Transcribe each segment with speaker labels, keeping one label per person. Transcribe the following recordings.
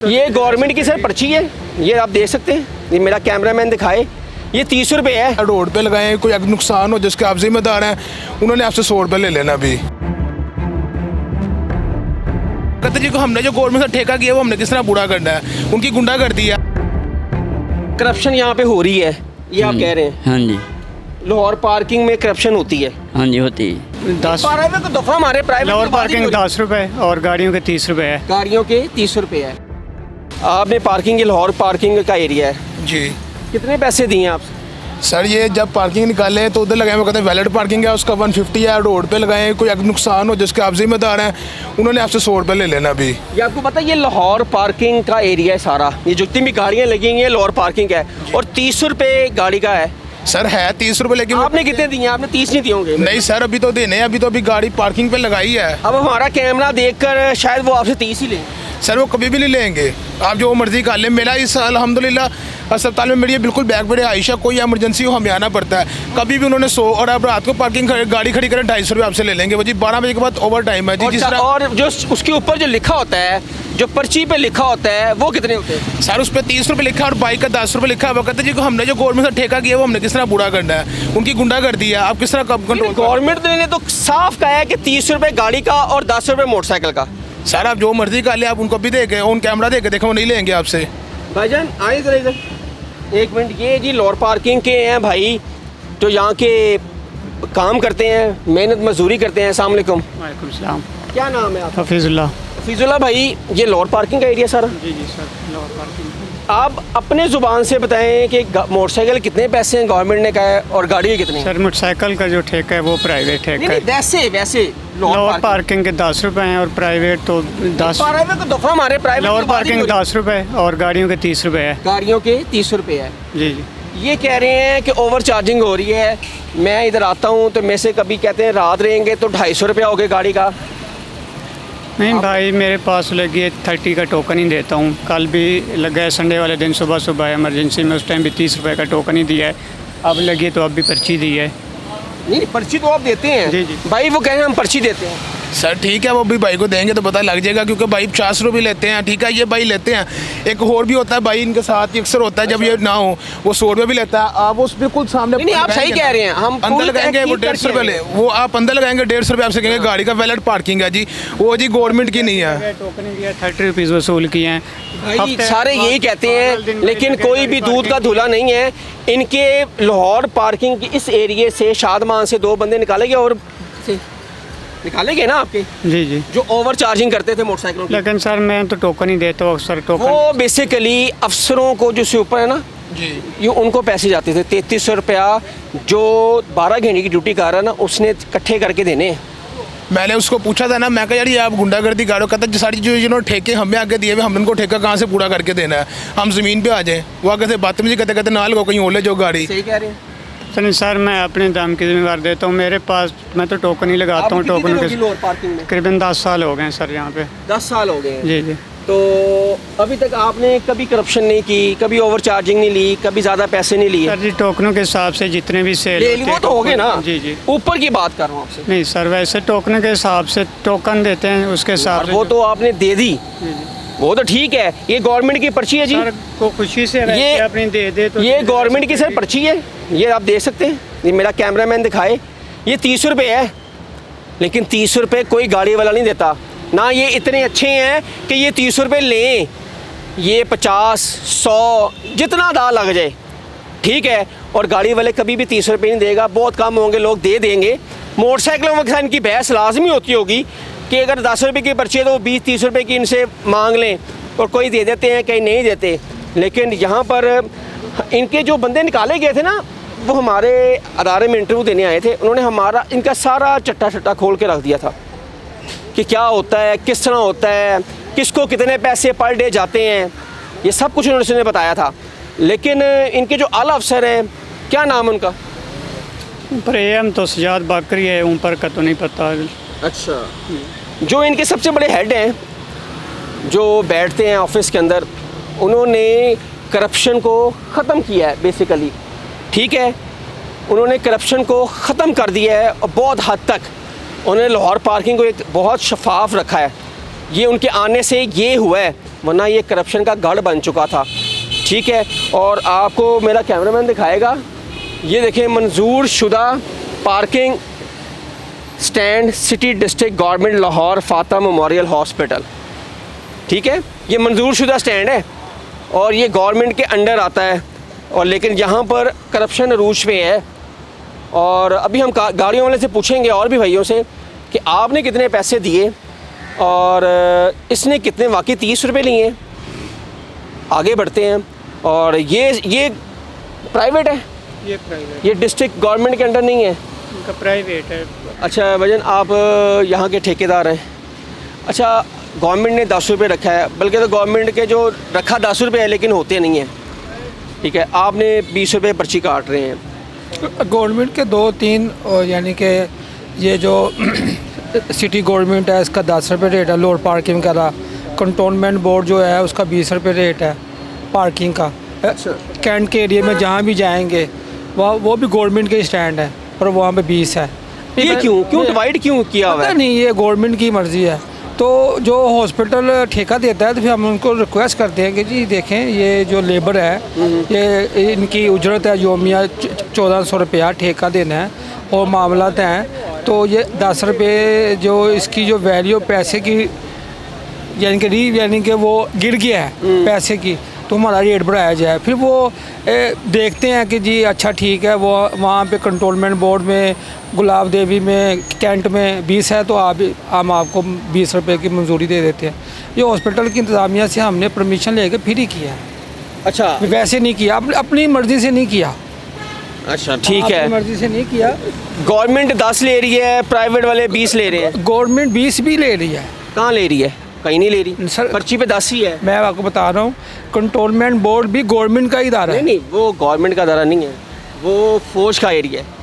Speaker 1: ये गवर्नमेंट की सर पर्ची है, ये आप देख सकते हैं, ये मेरा कैमरामैन दिखाए, ये 30 रुपये है।
Speaker 2: रोड पे लगाए, कोई अगर नुकसान हो जिसके आप जिम्मेदार हैं, उन्होंने आपसे 100 रुपये ले लेना भी। कहते जी को हमने जो गवर्नमेंट का ठेका किया वो हमने किस तरह पूरा करना है, उनकी गुंडागर्दी है।
Speaker 1: करप्शन यहाँ पे हो रही है, ये आप कह रहे हैं।
Speaker 3: हाँ जी,
Speaker 1: लाहौर पार्किंग में करप्शन होती है।
Speaker 3: हाँ जी होती है।
Speaker 4: 10
Speaker 1: प्राइवेट को दफा हमारे प्राइवेट
Speaker 4: लाहौर पार्किंग 10 रुपए और गाड़ियों के 30 रुपए है।
Speaker 1: गाड़ियों के 30 रुपये है। आपने पार्किंग, ये लाहौर पार्किंग का एरिया है,
Speaker 2: जी
Speaker 1: कितने पैसे दिए आप?
Speaker 2: सर ये जब पार्किंग निकाले तो उधर लगाए, वो कहते हैं वैलिड पार्किंग है, उसका 150 है। रोड पे लगाए, कोई अगर नुकसान हो जिसके आप जिम्मेदार हैं, उन्होंने आपसे 100 रुपये ले लेना भी।
Speaker 1: ये आपको पता है ये लाहौर पार्किंग का एरिया है सारा, ये जितनी भी गाड़ियाँ लगी हुई हैं लाहौर पार्किंग है, और 30 रुपये गाड़ी का है।
Speaker 2: सर है 30 रुपये, लेकिन
Speaker 1: आपने कितने दिए? आपने 30 नहीं दिए होंगे।
Speaker 2: नहीं सर, अभी तो देने हैं, अभी तो अभी गाड़ी पार्किंग पे लगाई है।
Speaker 1: अब हमारा कैमरा देखकर शायद वो आपसे 30 ही लें।
Speaker 2: सर वो कभी भी नहीं लेंगे, आप जो मर्जी कर लें। मेरा इस अल्हम्दुलिल्लाह अस्पताल में मेरी बिल्कुल बैग बड़े आयशा, कोई इमरजेंसी हो हमें आना पड़ता है, कभी भी उन्होंने 100, और आप रात को पार्किंग गाड़ी खड़ी करें 250 रुपये आपसे ले लेंगे। वो जी 12 बजे के बाद ओवर टाइम है जी। जिस तरह
Speaker 1: और जो उसके ऊपर जो लिखा होता है, जो पर्ची पे लिखा होता है, वो कितने होते हैं?
Speaker 2: सर उस पर 30 रुपये लिखा है और बाइक का 10 रुपये लिखा है। वो कहते जी को हमने जो गवर्नमेंट का ठेका किया वो हमने किस तरह पूरा करना है, उनकी गुंडागर्दी है, आप किस तरह कब कंट्रोल।
Speaker 1: गवर्नमेंट ने तो साफ कहा है कि 30 रुपये गाड़ी का और 10 रुपये मोटरसाइकिल का।
Speaker 2: सर आप जो मर्जी कर ले, आप उनको भी देखे, उन कैमरा देके देखो, वो नहीं लेंगे आपसे।
Speaker 1: भाईजान आए इधर इधर एक मिनट। ये जी लाहौर पार्किंग के हैं भाई, जो यहाँ के काम करते हैं, मेहनत मजदूरी करते हैं। अस्सलाम वालेकुम।
Speaker 4: वालेकुम सलाम।
Speaker 1: क्या नाम है आपका?
Speaker 4: हफीजुल्लाह।
Speaker 1: हफीजुल्लाह भाई, ये लाहौर पार्किंग का एरिया सारा?
Speaker 4: जी जी सर, लाहौर पार्किंग।
Speaker 1: आप अपने ज़ुबान से बताएं कि मोटरसाइकिल कितने पैसे हैं गवर्नमेंट ने कहा है, और गाड़ी के कितने?
Speaker 4: सर मोटरसाइकिल का जो ठेका है वो प्राइवेट ठेका है।
Speaker 1: वैसे वैसे
Speaker 4: लाहौर पार्किंग के 10 रुपए हैं और प्राइवेट तो 10।
Speaker 1: प्राइवेट को दफा हमारे प्राइवेट
Speaker 4: लाहौर पार्किंग 10 रुपए और गाड़ियों के 30 रुपए है।
Speaker 1: गाड़ियों के 30 रुपये है।
Speaker 4: जी जी।
Speaker 1: ये कह रहे हैं कि ओवर चार्जिंग हो रही है। मैं इधर आता हूँ तो में से कभी कहते हैं रात रहेंगे तो 250 रुपया हो गए गाड़ी का।
Speaker 4: नहीं भाई, मेरे पास लगी 30 का टोकन ही देता हूँ। कल भी लगा है संडे वाले दिन, सुबह सुबह इमरजेंसी में, उस टाइम भी 30 रुपये का टोकन ही दिया है। अब लगी तो अब भी पर्ची दी है।
Speaker 1: नहीं, पर्ची तो आप देते हैं।
Speaker 4: जी जी
Speaker 1: भाई वो कह रहे हैं हम पर्ची देते हैं।
Speaker 2: सर ठीक है, वो भी भाई को देंगे तो पता लग जाएगा, क्योंकि भाई 50 रुपये लेते हैं। ठीक है, ये भाई लेते हैं। एक और भी होता है भाई इनके साथ, अक्सर होता है जब ये ना हो, वो 100 रुपये भी लेता है। आप उस बिल्कुल सामने
Speaker 1: नहीं, आप सही कह रहे हैं। हम
Speaker 2: अंदर लगाएंगे वो 150 रुपये ले, वो आप अंदर लगाएंगे 150 रुपये आपसे कहेंगे गाड़ी का वैलिड पार्किंग है जी, वो जी गवर्नमेंट की नहीं है।
Speaker 4: टोकन ही दिया, 30 रुपीज़ वसूल किए हैं।
Speaker 1: भाई सारे यही कहते हैं, लेकिन कोई भी दूध का धुला नहीं है। इनके लाहौर पार्किंग की इस एरिए से शादमान से 2 बंदे निकालेंगे, और निकालेंगे ना आपके,
Speaker 4: जी जी,
Speaker 1: जो ओवर चार्जिंग करते थे मोटरसाइकिलों की।
Speaker 4: लेकिन सर मैं तो टोकन ही देता हूँ अक्सर। टोकन
Speaker 1: वो बेसिकली अफसरों को जो सुपर है ना
Speaker 2: जी,
Speaker 1: ये उनको पैसे जाते थे 3300 रुपया, जो 12 घंटे की ड्यूटी कर रहा है ना, उसने इकट्ठे करके देने।
Speaker 2: मैंने उसको पूछा था ना, मैं कहा यार ये आप गुंडागर्दी गाड़ो, कहता सारी जो जिन्होंने ठेके हमें आगे दिए हुए, हम उनको ठेका कहाँ से पूरा करके देना है, हम ज़मीन पे आ जाएं। वो आगे से बदतमीजी कहते कहते नाल को कहीं और ले जो गाड़ी।
Speaker 1: सही कह रहे हैं।
Speaker 4: सर मैं अपने दाम की जिम्मेवार देता हूँ। मेरे पास मैं तो टोकन ही लगाता हूँ। टोकन के
Speaker 1: लाहौर पार्किंग में
Speaker 4: तकरीबन 10 साल हो गए हैं सर यहाँ पे।
Speaker 1: 10 साल हो गए हैं।
Speaker 4: जी जी।
Speaker 1: तो अभी तक आपने कभी करप्शन नहीं की, कभी ओवर चार्जिंग नहीं ली, कभी ज़्यादा पैसे नहीं लिए?
Speaker 4: सर जी टोकनों के हिसाब से जितने भी सेल
Speaker 1: ले ली वो तो हो गए ना।
Speaker 4: जी जी।
Speaker 1: ऊपर की बात कर रहा हूँ आपसे।
Speaker 4: नहीं सर, वैसे टोकन के हिसाब से टोकन देते हैं, उसके हिसाब से
Speaker 1: वो तो आपने दे दी, वो तो ठीक है। ये गवर्नमेंट की पर्ची है जी,
Speaker 4: सर को खुशी से
Speaker 1: ये
Speaker 4: अपनी दे दे तो
Speaker 1: ये गवर्नमेंट की सर पर्ची है, ये आप देख सकते हैं। ये मेरा कैमरामैन दिखाए, ये 30 रुपये है, लेकिन 30 रुपये कोई गाड़ी वाला नहीं देता ना। ये इतने अच्छे हैं कि ये 30 रुपये लें, ये 50 100 जितना दाल लग जाए, ठीक है। और गाड़ी वाले कभी भी 30 रुपये नहीं देगा, बहुत कम होंगे लोग दे देंगे। मोटरसाइकिलों में इनकी बहस लाजमी होती होगी कि अगर 10 रुपये की पर्ची है तो वो 20-30 रुपये की इनसे मांग लें, और कोई दे देते हैं, कहीं नहीं देते। लेकिन यहाँ पर इनके जो बंदे निकाले गए थे ना, वो हमारे अदारे में इंटरव्यू देने आए थे, उन्होंने हमारा इनका सारा चट्टा खोल के रख दिया था कि क्या होता है, किस तरह होता है, किसको कितने पैसे पर डे जाते हैं, ये सब कुछ उन्होंने बताया था। लेकिन इनके जो आला अफसर हैं, क्या नाम है उनका?
Speaker 4: प्रेम तो सजाद बाकरी है, ऊपर का तो नहीं पता।
Speaker 1: अच्छा, जो इनके सबसे बड़े हेड हैं, जो बैठते हैं ऑफिस के अंदर, उन्होंने करप्शन को ख़त्म किया है बेसिकली, ठीक है। उन्होंने करप्शन को ख़त्म कर दिया है, और बहुत हद तक उन्होंने लाहौर पार्किंग को एक बहुत शफाफ रखा है। ये उनके आने से ये हुआ है वरना ये करप्शन का गढ़ बन चुका था। ठीक है, और आपको मेरा कैमरामैन दिखाएगा, ये देखें मंजूर शुदा parking stand city district government Lahore फाता मेमोरियल हॉस्पिटल। ठीक है, ये मंजूर शुदा स्टैंड है और ये गवर्नमेंट के अंडर आता है, और लेकिन यहाँ पर करप्शन अरूज पे है। और अभी हम गाड़ियों वाले से पूछेंगे और भी भाइयों से कि आपने कितने पैसे दिए और इसने कितने वाकई 30 रुपये लिए हैं। आगे बढ़ते हैं। और ये प्राइवेट है,
Speaker 4: ये प्राइवेट,
Speaker 1: ये डिस्ट्रिक्ट गवर्नमेंट के अंडर नहीं है।
Speaker 4: इनका प्राइवेट है।
Speaker 1: अच्छा भजन, आप यहाँ के ठेकेदार हैं। अच्छा, गवर्नमेंट ने 10 रुपये रखा है, बल्कि तो गवर्नमेंट के जो रखा 10 रुपये है लेकिन होते नहीं हैं। ठीक है, आपने 20 रुपये पर्ची काट रहे हैं।
Speaker 3: गवर्नमेंट के 2-3 यानी कि ये जो सिटी गवर्नमेंट है इसका 10 रुपये रेट है लोअर पार्किंग का। कंटोनमेंट बोर्ड जो है उसका 20 रुपये रेट है पार्किंग का। कैंट के एरिया में जहाँ भी जाएंगे वहाँ वो भी गवर्नमेंट के स्टैंड है और वहाँ पे 20 है।
Speaker 1: ये क्यों डिवाइड क्यों किया हुआ
Speaker 3: पता
Speaker 1: है?
Speaker 3: नहीं, ये गवर्नमेंट की मर्ज़ी है। तो जो हॉस्पिटल ठेका देता है तो फिर हम उनको रिक्वेस्ट करते हैं कि जी देखें, ये जो लेबर है ये इनकी उजरत है योमिया 1400 रुपया ठेका देना है और मामलात हैं, तो ये 10 रुपये जो इसकी जो वैल्यू पैसे की यानी कि वो गिर गया है पैसे की, तो हमारा रेट बढ़ाया जाए। फिर वो देखते हैं कि जी अच्छा ठीक है, वो वहाँ पे कंटोनमेंट बोर्ड में गुलाब देवी में कैंट में 20 है तो हम आपको 20 रुपये की मंजूरी दे देते हैं। ये हॉस्पिटल की इंतज़ामिया से हमने परमिशन लेके फिर ही किया है।
Speaker 1: अच्छा,
Speaker 3: वैसे नहीं किया, अपनी मर्ज़ी से नहीं किया।
Speaker 1: अच्छा ठीक है,
Speaker 3: अपनी मर्ज़ी से नहीं किया।
Speaker 1: गवर्नमेंट 10 ले रही है, प्राइवेट वाले 20 ले रहे हैं।
Speaker 3: गवर्नमेंट 20 भी ले रही है।
Speaker 1: कहाँ ले रही है? कहीं नहीं ले रही
Speaker 3: सर,
Speaker 1: पर्ची पे 10 ही है।
Speaker 3: मैं आपको बता रहा हूँ, कंटोनमेंट बोर्ड भी गवर्नमेंट का ही इदारा है।
Speaker 1: नहीं, वो गवर्नमेंट का अदारा नहीं है, वो फौज का एरिया है।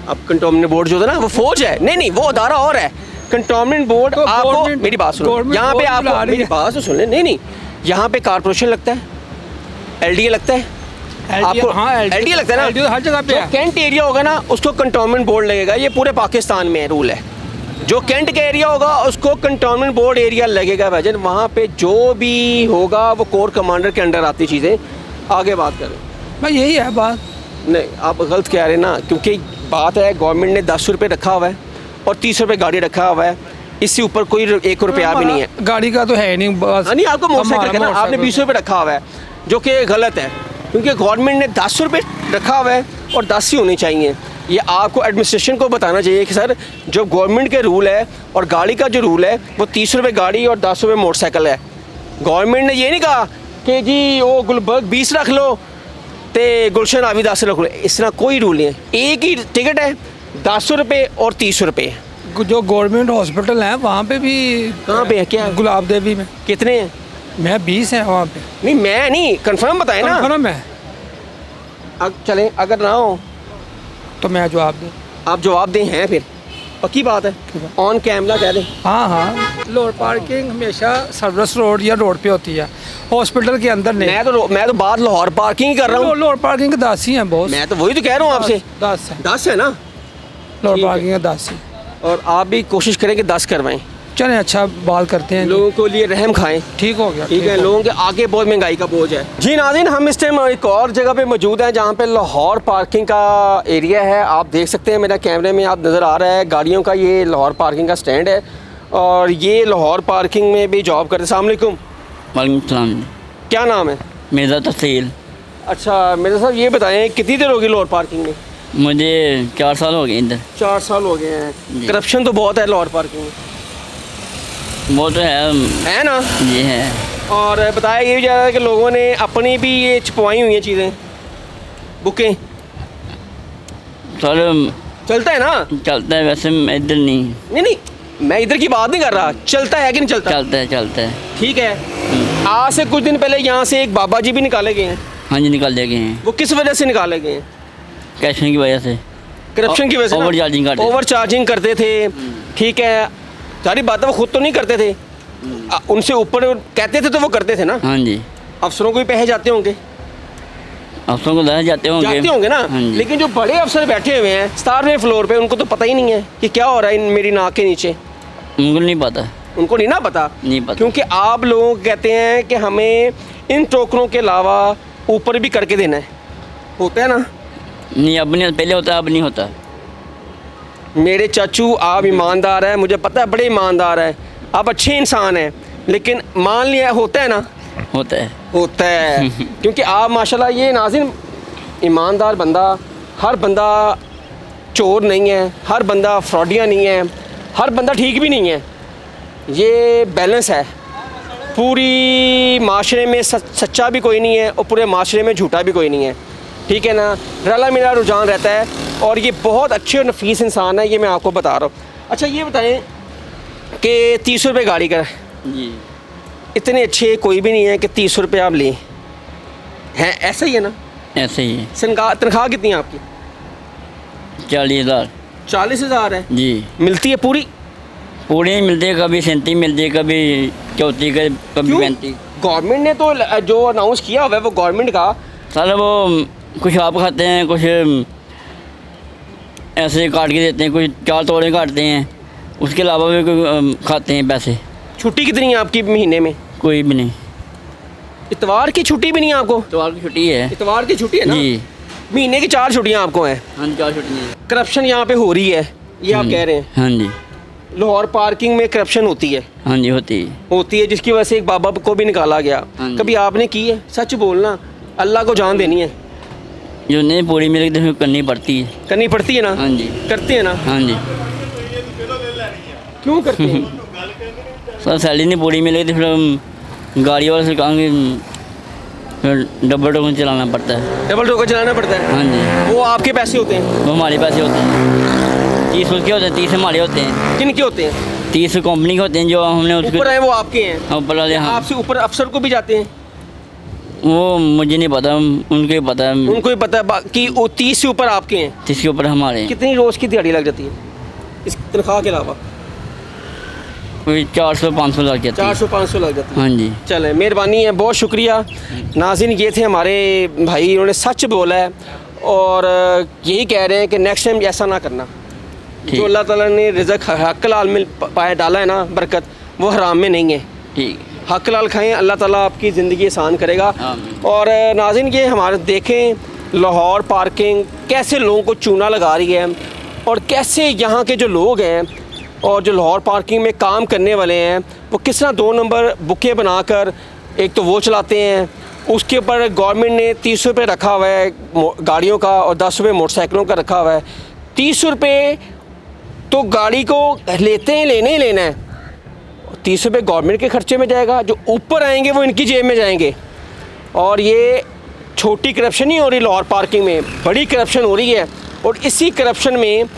Speaker 1: अब कंटोनमेंट बोर्ड जो था ना वो फौज है। नहीं, वो अदारा और है। कंटोनमेंट बोर्ड
Speaker 3: तो
Speaker 1: आपको मेरी बात सुनो, यहाँ पे आपको मेरी बात तो सुन ले। नहीं, यहाँ पे कारपोरेशन लगता है, LDA लगता है, आपको
Speaker 3: हाँ
Speaker 1: LDA लगता है ना,
Speaker 3: LDA हर जगह पे
Speaker 1: जो
Speaker 3: है।
Speaker 1: कैंट एरिया होगा ना उसको कंटोनमेंट बोर्ड लगेगा। ये पूरे पाकिस्तान में रूल है। जो कैंट का एरिया होगा उसको कंटोनमेंट बोर्ड एरिया लगेगा भाईजान। वहाँ पे जो भी होगा वो कोर कमांडर के अंडर आती चीज़ें। आगे बात करें।
Speaker 3: भाई यही है बात।
Speaker 1: नहीं, आप गलत कह रहे हैं ना, क्योंकि बात है गवर्नमेंट ने 10 रुपये रखा हुआ है और 30 रुपये गाड़ी रखा हुआ है, इससे ऊपर कोई 1 रुपया भी नहीं है।
Speaker 3: गाड़ी का तो है नहीं बस।
Speaker 1: नहीं, आपको मोटरसाइकिल का ना आपने 20 रुपये रखा हुआ है, जो कि गलत है, क्योंकि गवर्नमेंट ने 10 रुपये रखा हुआ है और 10 ही होने चाहिए। ये आपको एडमिनिस्ट्रेशन को बताना चाहिए कि सर जो गवर्नमेंट के रूल है और गाड़ी का जो रूल है वो 30 रुपये गाड़ी और 10 रुपये मोटरसाइकिल है। गवर्नमेंट ने ये नहीं कहा कि जी वो गुलबर्ग 20 रख लो तो गुलशन आवी 10 रख लो, इस तरह कोई रूल नहीं है। एक ही टिकट है, 10 रुपये और 30 रुपये।
Speaker 3: जो गवर्नमेंट हॉस्पिटल है वहाँ पे भी।
Speaker 1: कहाँ पे है? क्या
Speaker 3: गुलाब देवी में
Speaker 1: कितने हैं?
Speaker 3: मैं 20 है वहाँ पे।
Speaker 1: नहीं, मैं नहीं, कंफर्म बताएं ना।
Speaker 3: कंफर्म है
Speaker 1: चलें, अगर ना हो
Speaker 3: तो मैं जवाब दूँ।
Speaker 1: आप जवाब दें, हैं फिर पक्की बात है, ऑन कैमरा कह दें।
Speaker 3: हाँ, लोअर पार्किंग हमेशा सर्विस रोड या रोड पे होती है, हॉस्पिटल के अंदर नहीं।
Speaker 1: मैं तो बात लाहौर पार्किंग ही कर रहा हूँ।
Speaker 3: लोअर पार्किंग के 10 ही हैं बहुत।
Speaker 1: मैं तो वही तो कह रहा हूँ आपसे,
Speaker 3: 10 है
Speaker 1: 10 है ना।
Speaker 3: लोअर
Speaker 1: ठीक है।
Speaker 3: पार्किंग के 10 ही।
Speaker 1: और आप भी कोशिश करें कि 10 करवाएं,
Speaker 3: चलें अच्छा बात करते हैं।
Speaker 1: लोगों को लिए रहम खाएं।
Speaker 3: ठीक हो गया।
Speaker 1: ठीक है, लोगों के आगे बहुत महंगाई का बोझ है। जी नाज़रीन, हम इस टाइम एक और जगह पे मौजूद हैं जहाँ पे लाहौर पार्किंग का एरिया है। आप देख सकते हैं, मेरा कैमरे में आप नज़र आ रहा है गाड़ियों का, ये लाहौर पार्किंग का स्टैंड है और ये लाहौर पार्किंग में भी जॉब करते। अस्सलाम वालेकुम।
Speaker 5: वालेकुम सलाम।
Speaker 1: क्या नाम है?
Speaker 5: मिर्ज़ा तहसील।
Speaker 1: अच्छा मिर्ज़ा साहब, ये बताएं कितनी देर होगी लाहौर पार्किंग में?
Speaker 5: मुझे 4 साल हो गए इधर।
Speaker 1: 4 साल हो गए हैं।
Speaker 5: जी।
Speaker 1: करप्शन तो बहुत है लाहौर पार्किंग में,
Speaker 5: वो तो
Speaker 1: है ना?
Speaker 5: ये है।
Speaker 1: और बताया ये भी जा रहा है कि लोगों ने अपनी भी ये छुपवाई हुई हैं चीज़ें, बुकें।
Speaker 5: सर
Speaker 1: चलता है ना?
Speaker 5: चलता है, वैसे मैं इधर नहीं।
Speaker 1: नहीं, मैं इधर की बात नहीं कर रहा, चलता है कि नहीं चलता?
Speaker 5: चलता है।
Speaker 1: ठीक है। आज से कुछ दिन पहले यहाँ से एक बाबा जी भी निकाले गए हैं।
Speaker 5: हाँ जी, निकाल गए हैं।
Speaker 1: वो किस वजह से निकाले गए हैं?
Speaker 5: कैश की वजह से,
Speaker 1: करप्शन की वजह से।
Speaker 5: ओवर चार्जिंग करते थे।
Speaker 1: ओवर चार्जिंग करते थे। ठीक है, सारी बातें वो खुद तो नहीं करते थे, उनसे ऊपर कहते थे तो वो करते थे ना।
Speaker 5: हाँ जी।
Speaker 1: अफसरों को भी पैसे जाते होंगे,
Speaker 5: अफसरों को ज़्यादा जाते होंगे
Speaker 1: ना।
Speaker 5: हाँ जी।
Speaker 1: लेकिन जो बड़े अफसर बैठे हुए हैं 17वें फ्लोर पे, उनको तो पता ही नहीं है कि क्या हो रहा है मेरी नाक के नीचे।
Speaker 5: उनको नहीं पता।
Speaker 1: उनको नहीं ना पता,
Speaker 5: नहीं पता।
Speaker 1: क्योंकि आप लोग कहते हैं कि हमें इन टोकरों के अलावा ऊपर भी करके देना है, होता है ना?
Speaker 5: नहीं, अब नहीं, पहले होता अब नहीं होता।
Speaker 1: मेरे चाचू आप ईमानदार है, मुझे पता है बड़े ईमानदार है, आप अच्छे इंसान हैं, लेकिन मान लिया होता है ना,
Speaker 5: होता है।
Speaker 1: होता है क्योंकि आप माशाल्लाह ये नाज़रीन ईमानदार बंदा, हर बंदा चोर नहीं है, हर बंदा फ्रॉडिया नहीं है, हर बंदा ठीक भी नहीं है, ये बैलेंस है। पूरी माशरे में सच्चा भी कोई नहीं है और पूरे माशरे में झूठा भी कोई नहीं है, ठीक है ना? रला मेरा रुझान रहता है और ये बहुत अच्छे और नफीस इंसान है, ये मैं आपको बता रहा हूँ। अच्छा ये बताएं कि 30 रुपये गाड़ी का,
Speaker 5: जी,
Speaker 1: इतने अच्छे कोई भी नहीं है कि 30 रुपये आप लें, हैं ऐसा ही है ना?
Speaker 5: ऐसे ही है।
Speaker 1: तनख्वाह कितनी है आपकी?
Speaker 5: 40,000।
Speaker 1: 40,000 है
Speaker 5: जी,
Speaker 1: मिलती है पूरी?
Speaker 5: पूरी नहीं मिलती, कभी 37 मिलती है, कभी 34, कभी 35।
Speaker 1: गवर्नमेंट ने तो जो अनाउंस किया हुआ है वो गवर्नमेंट का,
Speaker 5: सारा वो कुछ आप खाते हैं, कुछ ऐसे काट के देते हैं, कुछ 4 तोड़े काटते हैं, उसके अलावा भी कोई खाते हैं पैसे।
Speaker 1: छुट्टी कितनी है आपकी महीने में?
Speaker 5: कोई भी नहीं।
Speaker 1: इतवार की छुट्टी भी नहीं है आपको?
Speaker 5: तो आपकी छुट्टी है?
Speaker 1: इतवार की छुट्टी है ना?
Speaker 5: जी,
Speaker 1: महीने की 4 छुट्टियाँ आपको हैं।
Speaker 5: हाँ जी, 4 छुट्टी है।
Speaker 1: करप्शन यहाँ पे हो रही है, ये आप कह रहे हैं?
Speaker 5: हाँ जी,
Speaker 1: लाहौर पार्किंग में करप्शन होती है,
Speaker 5: हाँ जी, होती है।
Speaker 1: जिसकी वजह से एक बाबा को भी निकाला गया।
Speaker 5: हाँ जी।
Speaker 1: कभी आपने की है? सच बोलना, अल्लाह को जान देनी है,
Speaker 5: जो नहीं पूरी मिलेगी तो फिर करनी पड़ती है।
Speaker 1: करनी पड़ती है ना?
Speaker 5: हाँ जी,
Speaker 1: करते हैं ना?
Speaker 5: हाँ जी।
Speaker 1: क्यों करते हैं?
Speaker 5: सर सैलरी नहीं पूरी मिलेगी तो फिर हम गाड़ी वाले से कहेंगे, फिर डबल टोकन चलाना पड़ता है।
Speaker 1: डबल टोकन चलाना पड़ता है?
Speaker 5: हाँ जी,
Speaker 1: वो आपके पैसे होते हैं?
Speaker 5: वो हमारे पैसे होते हैं। 30 उसके होते हैं, 30 हमारे होते हैं।
Speaker 1: किन के होते हैं?
Speaker 5: 30 कंपनी के होते हैं, जो हमने उसको
Speaker 1: ऊपर है वो आपके हैं?
Speaker 5: ऊपर वाले। हाँ,
Speaker 1: आपसे ऊपर अफसर को भी जाते हैं?
Speaker 5: वो मुझे नहीं पता, उनको ही पता है।
Speaker 1: उनको ही पता है कि वो 30 से ऊपर आपके हैं?
Speaker 5: 30 के ऊपर हमारे हैं।
Speaker 1: कितनी रोज़ की दिहाड़ी लग जाती है इस तनख्वाह के अलावा?
Speaker 5: कोई 400-500 लग जाती है।
Speaker 1: 400-500 लग जाती है।
Speaker 5: हाँ जी,
Speaker 1: चलें, मेहरबानी है, बहुत शुक्रिया। नाज़रीन ये थे हमारे भाई, इन्होंने सच बोला है और यही कह रहे हैं कि नेक्स्ट टाइम ऐसा ना करना। जो अल्लाह ताला ने रिज़्क़ हक हलाल में पाया डाला है ना, बरकत, वो हराम में नहीं है।
Speaker 5: ठीक,
Speaker 1: हक हलाल खाएं, अल्लाह ताला आपकी ज़िंदगी आसान करेगा।
Speaker 5: आमीन।
Speaker 1: और नाज़रीन ये हमारे देखें लाहौर पार्किंग कैसे लोगों को चूना लगा रही है और कैसे यहाँ के जो लोग हैं और जो लाहौर पार्किंग में काम करने वाले हैं वो किस तरह 2 नंबर बुकें बनाकर एक तो वो चलाते हैं, उसके ऊपर गवर्नमेंट ने 30 रुपये रखा हुआ है गाड़ियों का और 10 रुपये मोटरसाइकिलों का रखा हुआ है। 30 रुपये तो गाड़ी को लेते हैं, लेने ही लेना है, 30 रुपये गवर्नमेंट के खर्चे में जाएगा, जो ऊपर आएंगे वो इनकी जेब में जाएंगे। और ये छोटी करप्शन नहीं हो रही लाहौर पार्किंग में, बड़ी करप्शन हो रही है। और इसी करप्शन में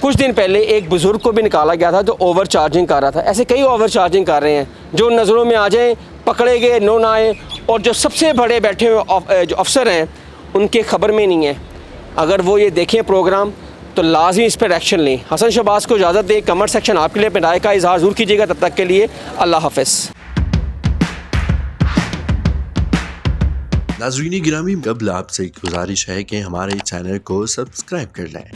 Speaker 1: कुछ दिन पहले एक बुज़ुर्ग को भी निकाला गया था जो ओवर चार्जिंग कर रहा था। ऐसे कई ओवर चार्जिंग कर रहे हैं जो नज़रों में आ जाएं, पकड़े गए, नो ना आए। और जो सबसे बड़े बैठे हुए जो अफसर हैं उनके ख़बर में नहीं है। अगर वो ये देखें प्रोग्राम तो लाजमी इस पर एक्शन लें। हसन शहबाज को इजाज़त दें। कमेंट सेक्शन आपके लिए अपने राय का इजहार ज़रूर कीजिएगा। तब तक के लिए अल्लाह हाफ़िज़।
Speaker 6: नाज़रीन गिरामी, कबल आपसे गुजारिश है कि हमारे चैनल को सब्सक्राइब कर लें।